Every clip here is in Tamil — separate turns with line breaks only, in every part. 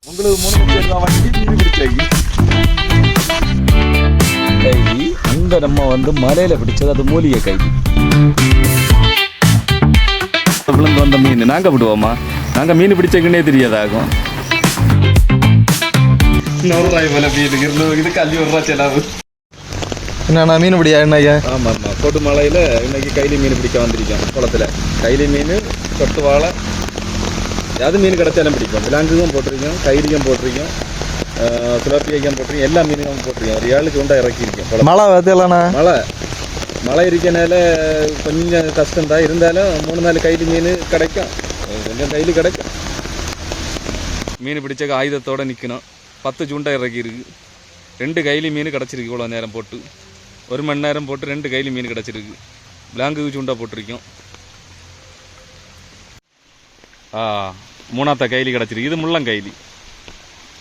உங்களுக்கு 3 நிமிஷம் வண்டி மீன் பிடிச்சாக்கி கைலி அந்த நம்ம வந்து மலையில பிடிச்சது அது மூலிகை கைலி விழுந்து வந்த மீன் நாங்க விடுவோமா நாங்க மீன் பிடிச்சக்குன்னே தெரியாதாகும் 100 ரூபாய் போல மீன் இது கல்லி 1 ரூபா செலவு
என்னண்ணா மீன் பிடியா என்ன ஐயா?
ஆமாம் ஆமாம் கோட்டு மலையில் இன்னைக்கு கைலி மீன் பிடிக்க வந்திருக்கோம் குளத்தில் கைலி மீன் சொட்டு வாழை அது மீன் கிடச்சாலும் பிடிக்கும் விலாங்குக்கும் போட்டிருக்கோம் கைலியும் போட்டிருக்கோம் சிலப்பியக்கம் போட்டிருக்கோம் எல்லா மீனும் போட்டிருக்கோம் ஒரு 7 சூண்டா இறக்கியிருக்கோம்
மழை வத்தையிலண்ணா
மழை இருக்கனால கொஞ்சம் கஷ்டம்தான் இருந்தாலும் 3-4 கைலி மீன் கிடைக்கும் கொஞ்சம் கைலி கிடைக்கும் மீன் பிடிச்ச ஆயுதத்தோடு நிற்கணும் 10 சூண்டா இறக்கியிருக்கு 2 கைலி மீன் கிடச்சிருக்கு இவ்வளோ நேரம் போட்டு 1 மணி நேரம் போட்டு 2 கைலி மீன் கிடச்சிருக்கு விலாங்குக்கு சூண்டா போட்டிருக்கோம் 3ஆத்த கைலி கிடச்சிருக்கு இது முள்ளங்கைலி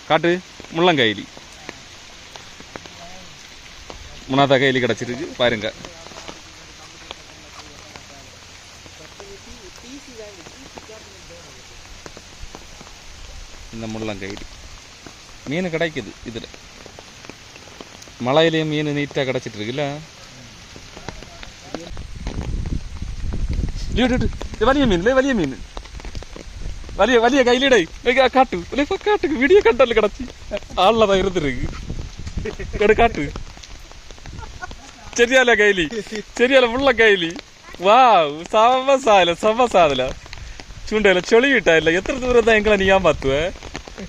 காட்டு முள்ளங்கைலி 3ஆத்த கைலி கிடச்சிருக்கு பாருங்க இந்த முள்ளங்கைலி மீன் கிடைக்குது இதில் மழையிலேயே மீன் நீட்டாக கிடச்சிட்டு இருக்குல்ல വലിയ മീൻ വലിയ മീൻ വലിയ വലിയ കയ്യിലിടേ കാട്ടു കാട്ടുക്ക് വീഡിയോ കണ്ടല്ലോ കിടച്ചി ആളതാ ഇരുന്നിருக்கு കാട്ടു ശരിയല്ല കൈലി ശരിയല്ല മുള്ള കൈലി വാ സമസാല ചൂണ്ടയില്ല ചെളി കിട്ടാനില്ല എത്ര ദൂരത്താ എങ്ങളെ നീയാൻ പറ്റുവേ